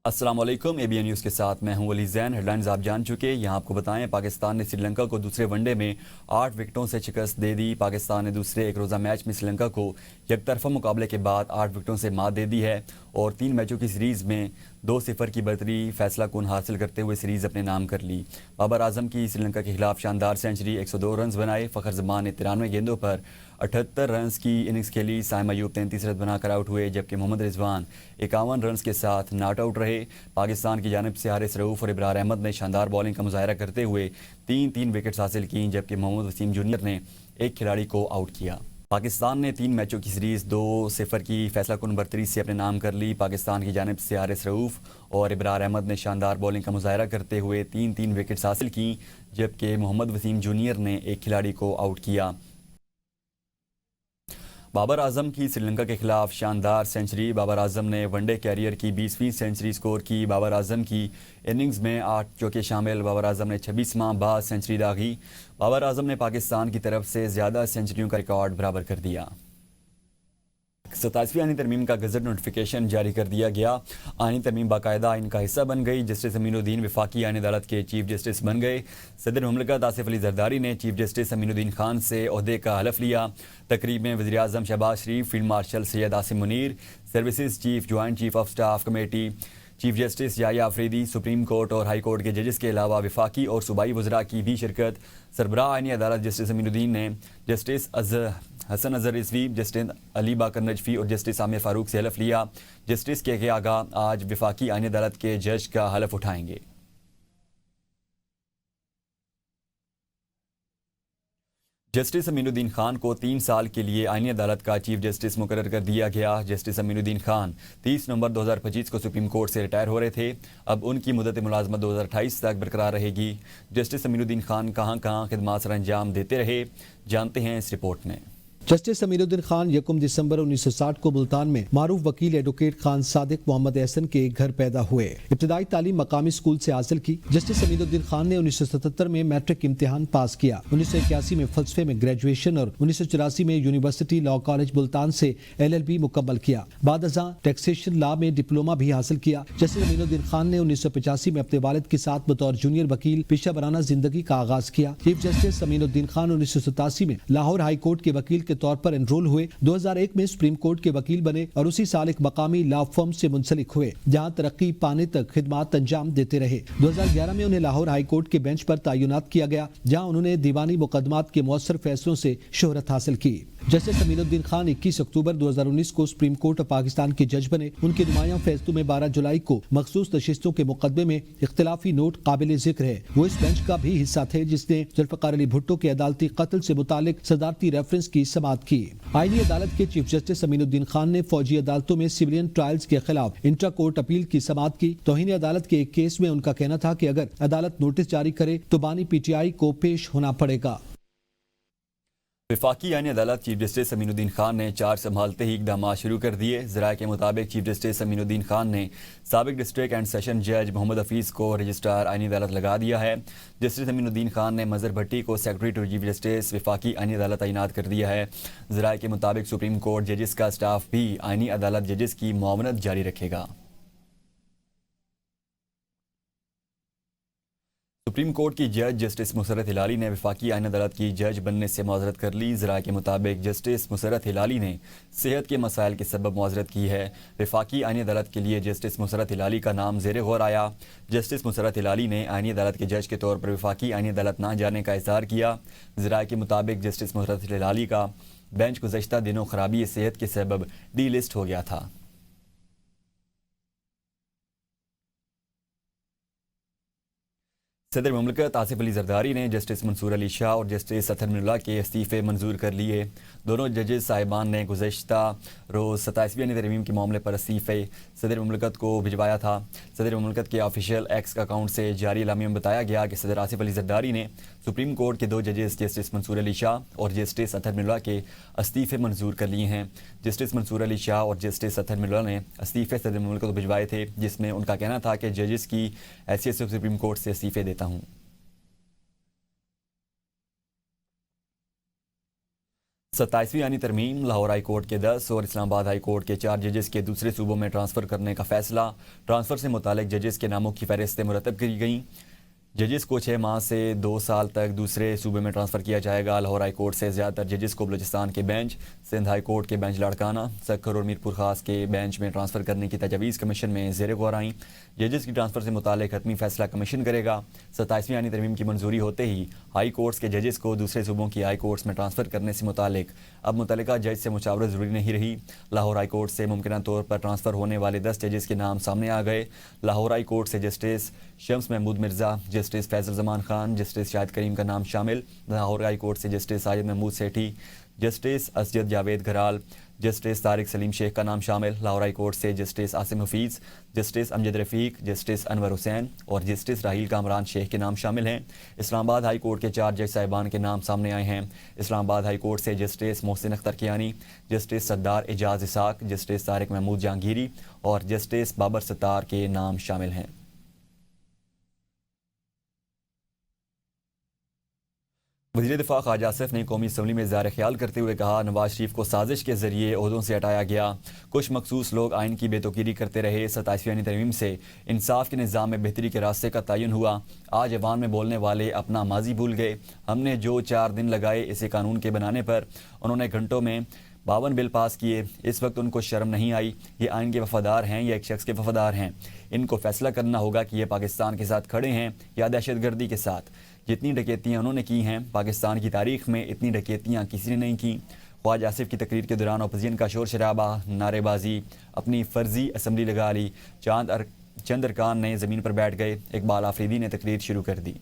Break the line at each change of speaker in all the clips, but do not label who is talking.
السلام علیکم ABN news کے ساتھ میں ہوں ولی زین۔ ہیڈ لائنز آپ جان چکے۔ یہاں آپ کو بتائیں پاکستان نے سری لنکا کو دوسرے ون ڈے میں 8 وکٹوں سے شکست دے دی۔ پاکستان نے دوسرے ایک روزہ میچ میں سری لنکا کو یک طرفہ مقابلے کے بعد 8 وکٹوں سے مات دے دی ہے اور 3 میچوں کی سیریز میں 2-0 کی برتری فیصلہ کن حاصل کرتے ہوئے سیریز اپنے نام کر لی۔ بابر اعظم کی سری لنکا کے خلاف شاندار سنچری، 102 رنز بنائے۔ فخر زمان نے 93 گیندوں پر 78 رنز کی اننگز کھیلی۔ سائم ایوب 33 رنز بنا کر آؤٹ ہوئے، جبکہ محمد رضوان 51 رنز کے ساتھ ناٹ آؤٹ رہے۔ پاکستان کی جانب سے حارث رؤف اور ابرار احمد نے شاندار بولنگ کا مظاہرہ کرتے ہوئے 3 وکٹس حاصل کیں، جبکہ محمد وسیم جونیئر نے ایک کھلاڑی کو آؤٹ کیا۔ پاکستان نے 3 میچوں کی سیریز 2-0 کی فیصلہ کن برتری سے اپنے نام کر لی۔ پاکستان کی جانب سے حارث رؤف اور ابرار احمد نے شاندار بولنگ کا مظاہرہ کرتے ہوئے 3 وکٹس حاصل کیں، جبکہ محمد وسیم جونیئر نے ایک کھلاڑی کو آؤٹ کیا۔ بابر اعظم کی سری لنکا کے خلاف شاندار سنچری۔ بابر اعظم نے ون ڈے کیریئر کی 20ویں سنچری سکور کی۔ بابر اعظم کی اننگز میں 8 چوکے شامل۔ بابر اعظم نے 26واں بعد سنچری داغی۔ بابر اعظم نے پاکستان کی طرف سے زیادہ سنچریوں کا ریکارڈ برابر کر دیا۔ 27ویں آئینی ترمیم کا گزٹ نوٹیفیکیشن جاری کر دیا گیا۔ آئینی ترمیم باقاعدہ آئین کا حصہ بن گئی۔ جسٹس امین الدین وفاقی آئینی عدالت کے چیف جسٹس بن گئے۔ صدر مملکت آصف علی زرداری نے چیف جسٹس امین الدین خان سے عہدے کا حلف لیا۔ تقریب میں وزیر اعظم Shehbaz Sharif, field marshal Syed Asim Munir, services chief, joint chief of staff committee, chief justice Yahya Afridi, supreme court اور ہائی کورٹ کے ججز کے علاوہ وفاقی اور صوبائی وزراء کی بھی شرکت۔ سربراہ آئینی عدالت جسٹس امین الدین نے جسٹس حسن اظہر رضوی، جسٹس علی باقر نجفی اور جسٹس عامر فاروق سے حلف لیا۔ جسٹس کے آگاہ آج وفاقی آئینی عدالت کے جج کا حلف اٹھائیں گے۔ جسٹس امین الدین خان کو 3 سال کے لیے آئینی عدالت کا چیف جسٹس مقرر کر دیا گیا۔ جسٹس امین الدین خان 30 نومبر 2025 کو سپریم کورٹ سے ریٹائر ہو رہے تھے۔ اب ان کی مدت ملازمت 2028 تک برقرار رہے گی۔ جسٹس امین الدین خان کہاں کہاں خدمات سر انجام دیتے رہے، جانتے ہیں اس رپورٹ میں۔
جسٹس امین الدین خان 1 دسمبر 1960 کو ملتان میں معروف وکیل ایڈوکیٹ خان صادق محمد احسن کے گھر پیدا ہوئے۔ ابتدائی تعلیم مقامی اسکول سے حاصل کی۔ جسٹس امین الدین خان نے 1977 میں میٹرک امتحان پاس کیا۔ 1981 میں فلسفے میں گریجویشن اور 1984 میں یونیورسٹی لاء کالج ملتان سے LLB مکمل کیا۔ بعد ازاں ٹیکسیشن لاء میں ڈپلومہ بھی حاصل کیا۔ جسٹس امین الدین خان نے 1985 میں اپنے والد کے ساتھ بطور جونیئر وکیل پیشہ ورانہ زندگی کا آغاز کیا۔ چیف جسٹس امین الدین خان 1987 میں لاہور ہائی کورٹ کے وکیل کے طور پر انرول ہوئے۔ 2001 میں سپریم کورٹ کے وکیل بنے اور اسی سال ایک مقامی لا فرم سے منسلک ہوئے، جہاں ترقی پانے تک خدمات انجام دیتے رہے۔ 2011 میں انہیں لاہور ہائی کورٹ کے بینچ پر تعینات کیا گیا، جہاں انہوں نے دیوانی مقدمات کے مؤثر فیصلوں سے شہرت حاصل کی۔ جسٹس امین الدین خان 21 اکتوبر 2019 کو سپریم کورٹ آف پاکستان کے جج بنے۔ ان کے نمایاں فیصلوں میں 12 جولائی کو مخصوص نشستوں کے مقدمے میں اختلافی نوٹ قابل ذکر ہے۔ وہ اس بینچ کا بھی حصہ تھے جس نے ذوالفقار علی بھٹو کے عدالتی قتل سے متعلق صدارتی ریفرنس کی سماعت کی۔ آئینی عدالت کے چیف جسٹس امین الدین خان نے فوجی عدالتوں میں سویلین ٹرائلز کے خلاف انٹرا کورٹ اپیل کی سماعت کی۔ توہین عدالت کے ایک کیس میں ان کا کہنا تھا کہ اگر عدالت نوٹس جاری کرے تو بانی PTI کو پیش ہونا پڑے گا۔
وفاقی آئینی عدالت چیف جسٹس امین الدین خان نے چارج سنبھالتے ہی اقدامات شروع کر دیے۔ ذرائع کے مطابق چیف جسٹس امین الدین خان نے سابق ڈسٹرکٹ اینڈ سیشن جج محمد حفیظ کو رجسٹرار آئینی عدالت لگا دیا ہے۔ جسٹس امین الدین خان نے مظہر بھٹی کو سیکرٹری ٹو چیف جسٹس وفاقی آئینی عدالت تعینات کر دیا ہے۔ ذرائع کے مطابق سپریم کورٹ ججز کا سٹاف بھی آئینی عدالت ججز کی معاونت جاری رکھے گا۔ سپریم کورٹ کی جج جسٹس مسرت ہلالی نے وفاقی آئینی عدالت کی جج بننے سے معذرت کر لی۔ ذرائع کے مطابق جسٹس مسرت ہلالی نے صحت کے مسائل کے سبب معذرت کی ہے۔ وفاقی آئینی عدالت کے لیے جسٹس مسرت ہلالی کا نام زیر غور آیا۔ جسٹس مسرت ہلالی نے آئینی عدالت کے جج کے طور پر وفاقی آئینی عدالت نہ جانے کا اظہار کیا۔ ذرائع کے مطابق جسٹس مسرت ہلالی کا بینچ گزشتہ دنوں خرابی صحت کے سبب ڈی لسٹ ہو گیا تھا۔ صدر مملکت آصف علی زرداری نے جسٹس منصور علی شاہ اور جسٹس اطہر من اللہ کے استعفے منظور کر لیے۔ دونوں ججز صاحبان نے گزشتہ روز 27ویں آئینی ترمیم کے معاملے پر استعفے صدر مملکت کو بھجوایا تھا۔ صدر مملکت کے آفیشیل ایکس اکاؤنٹ سے جاری اعلامیہ میں بتایا گیا کہ صدر آصف علی زرداری نے سپریم کورٹ کے 2 ججز جسٹس منصور علی شاہ اور جسٹس اطہر من اللہ کے استعفے منظور کر لیے ہیں۔ جسٹس منصور علی شاہ اور جسٹس اطہر من اللہ نے استعفے صدر مملکت کو بھجوائے تھے، جس میں ان کا کہنا تھا کہ ججز کی حیثیت سے سپریم کورٹ سے استعفے دیتا ہوں۔ 27वीं यानी तरमीम लाहौर हाई कोर्ट के 10 और इस्लामाबाद हाई कोर्ट के 4 जजेस के दूसरे सूबों में ट्रांसफ़र करने का फैसला। ट्रांसफ़र से मुतालिक जजेस के नामों की फहरिस्तें मुरतब की गईं। जजेस को 6 माह से 2 साल तक दूसरे सूबे में ट्रांसफ़र किया जाएगा। लाहौर हाई कोर्ट से ज़्यादातर जजेस को बलूचिस्तान के बेंच, सिंध हाई कोर्ट के बेंच लाड़काना, सक्खर और मीरपुर खास के बेंच में ट्रांसफ़र करने की तजवीज़ कमीशन में ज़ेर गौर आईं। जजेस की ट्रांसफ़र से मुतालिक हतमी फैसला कमीशन करेगा। 27वीं यानी तरमीम की मंजूरी होते ही हाई कोर्ट्स के जजेस को दूसरे सूबों की हाई कोर्ट्स में ट्रांसफ़र करने से मुतालिक अब मुतल्लिका जज से मुशावरत ज़रूरी नहीं रही। लाहौर हाई कोर्ट से मुमकिन तौर पर ट्रांसफ़र होने वाले 10 जजेस के नाम सामने आ गए। लाहौर हाई कोर्ट से justice Shams Mahmood Mirza, justice Faisal Zaman Khan, justice Shahid Karim का नाम शामिल। लाहौर हाई कोर्ट से justice Sajid Mahmood Sethi, justice Asjad Javed Ghaural, justice Tariq Saleem Sheikh का नाम शामिल। लाहौर हाई कोर्ट से justice Asim Hafeez, justice Amjad Rafiq, justice Anwar Hussain और जस्टिस राहील कामरान शेख के नाम शामिल हैं। इस्लामाबाद हाई कोर्ट के 4 जज साहिबान के नाम सामने आए हैं। इस्लामाबाद हाई कोर्ट से justice Mohsin Akhtar Kayani, justice Sardar Ejaz Ishaq, justice Tariq Mahmood Jahangiri और जस्टिस बाबर सत्तार के नाम शामिल हैं। वज़ीर दिफ़ा ख्वाजा आसिफ ने कौमी असम्बली में इज़हार ख्याल करते हुए कहा, नवाज शरीफ को साजिश के ज़रिए ओहदों से हटाया गया। कुछ मखसूस लोग आइन की बेतौकीरी करते रहे। 27वीं यानी तरमीम से इंसाफ के निज़ाम में बेहतरी के रास्ते का तयन हुआ। आज अवान में बोलने वाले अपना माजी भूल गए। हमने जो 4 दिन लगाए इसे कानून के बनाने पर, उन्होंने घंटों में 52 बिल पास किए। इस वक्त उनको शर्म नहीं आई। ये आइन के वफादार हैं या एक शख्स के वफादार हैं? इनको फैसला करना होगा कि ये पाकिस्तान के साथ खड़े हैं या दहशत गर्दी के साथ। जितनी डकैतियाँ उन्होंने की हैं पाकिस्तान की तारीख में इतनी डकैतियाँ किसी ने नहीं की। ख्वाजा आसिफ की तकरीर के दौरान अपोजिशन का शोर शराबा, नारेबाजी, अपनी फर्जी असम्बली लगा ली। चंद अरकान ने ज़मीन पर बैठ गए। इकबाल आफरीदी ने तकरीर शुरू कर दी।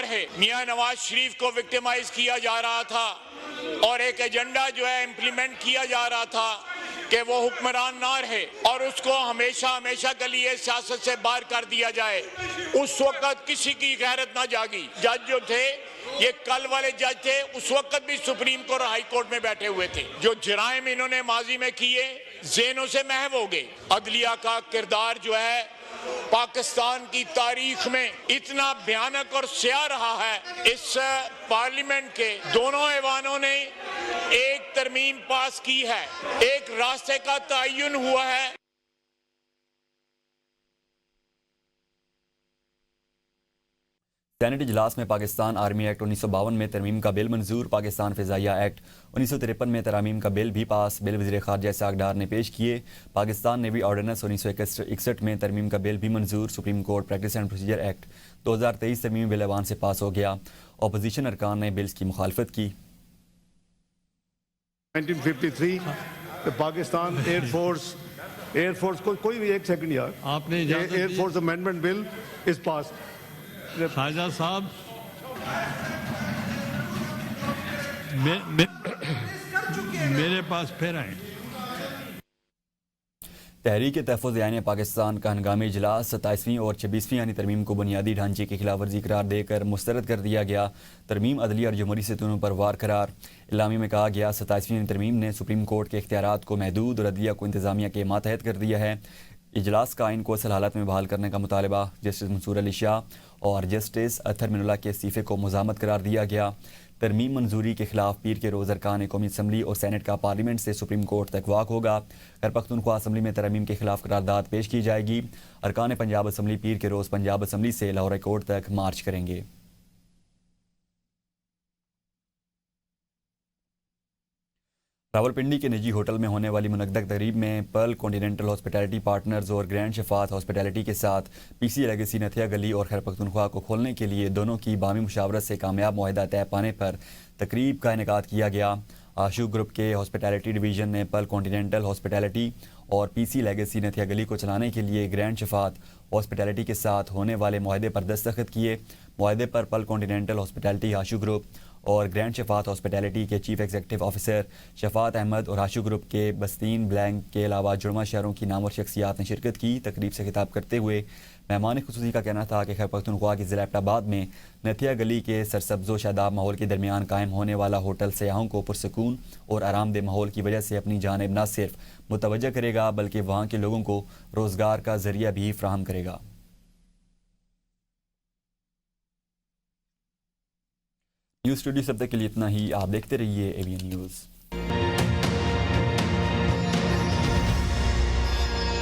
है मियां नवाज शरीफ को विक्टिमाइज किया जा रहा था और एक एजेंडा जो है इम्प्लीमेंट किया जा रहा था कि वो हुक्मरान ना रहे और उसको हमेशा हमेशा के लिए सियासत से बाहर कर दिया जाए। उस वक्त किसी की गैरत ना जागी। जज जो थे ये कल वाले जज थे, उस वक्त भी सुप्रीम कोर्ट और हाई कोर्ट में बैठे हुए थे। जो जराइम इन्होंने माजी में किए ज़हनों से महव हो गए। अदलिया का किरदार जो है पाकिस्तान की तारीख में इतना भयानक और स्याह रहा है। इस पार्लियामेंट के दोनों ऐवानों ने एक तरमीम पास की है, एक रास्ते का तयन हुआ है।
सेनेट इजलास में पाकिस्तान आर्मी एक्ट 1952 में तरमीम का बिल मंजूर। पाकिस्तान फ़िज़ाइया एक्ट 1953 में तरामीम का बिल भी पास। बिल वज़ीर ख़ारजा इसहाक़ डार ने पेश किए। पाकिस्तान नेवी ऑर्डिनेंस 1961 में तरमीम का बिल भी मंजूर। Supreme court practice and procedure act 2023 तरमीमी बिल ऐवान से पास हो गया। अपोजिशन अरकान ने बिल्स की मुखालफत की।
1953 पाकिस्तान एयरफोर्स को कोई भी एक सेकंड यार,
आपने
एयरफोर्स अमेंडमेंट बिल इस पास।
ख्वाजा साहब मेरे पास फिर आए।
तहरीक तहफ़्फ़ुज़ यानी पाकिस्तान का हंगामी इजलास 27वीं और 26वीं यानी तरमीम को बुनियादी ढांचे की खिलाफ वर्जी करार देकर मुस्तरद कर दिया गया। तरमीम अदली और जमहूरी सतूनों पर वार करार। इलामी में कहा गया 27वीं यानी तरमीम ने सुप्रीम कोर्ट के इख्तियारात को महदूद और अदलिया को इंतज़ामिया के मातहत कर दिया है। इजलास का आइन को असल हालत में बहाल करने का मुतालबा जस्टिस मंसूर अली शाह और जस्टिस अतहर मिनुल्लाह के इस्तीफ़े को मुज़ामत करार दिया गया। तरमीम मंजूरी के खिलाफ पीर के रोज़ अरकान कौमी असम्बली और सैनेट का पार्लियामेंट से सुप्रीम कोर्ट तक वाक होगा। खैबर पख्तूनख्वा असम्बली में तरमीम के खिलाफ करारदाद पेश की जाएगी। अरकान पंजाब असम्बली पीर के रोज़ पंजाब असम्बली से लाहौर हाई कोर्ट तक मार्च करेंगे। रावलपिंडी के निजी होटल में होने वाली मुनक्कद तकरीब में पर्ल कॉन्टिनेंटल हॉस्पिटैलिटी पार्टनर्स और ग्रैंड शफात हॉस्पिटैलिटी के साथ पीसी लेगेसी नथिया गली और खैबर पख्तूनख्वा को खोलने के लिए दोनों की बामी मुशावरत से कामयाब मुआहदा तय पाने पर तकरीब का इनेकाद किया गया। आशू ग्रुप के हॉस्पिटैलिटी डिवीज़न ने पर्ल कॉन्टिनेंटल हॉस्पिटैलिटी और पीसी लेगेसी नथिया गली को चलाने के लिए ग्रैंड शफात हॉस्पिटैलिटी के साथ होने वाले मुआहदे पर दस्तखत किए। मुआहदे पर पर्ल कॉन्टिनेंटल हॉस्पिटैलिटी आशू ग्रुप और ग्रैंड शफात हॉस्पिटैलिटी के chief executive officer Shafat Ahmad और आशू ग्रुप के बस्तीन ब्लैंक के अलावा जुड़वा शहरों की नामवर शख्सियात ने शिरकत की। तकरीब से खिताब करते हुए मेहमान खुसूसी का कहना था कि खैबर पख्तूनख्वा की ज़िला एबटाबाद में नथिया गली के सरसब्ज़ो शादाब माहौल के दरमियान कायम होने वाला होटल सयाहों को पुरसकून और आरामदेह माहौल की वजह से अपनी जानिब न सिर्फ मुतवज्जह करेगा बल्कि वहाँ के लोगों को रोज़गार का ज़रिया भी फ्राहम करेगा। न्यूज़ स्टूडियो से अब तक के लिए इतना ही। आप देखते रहिए ABN न्यूज़।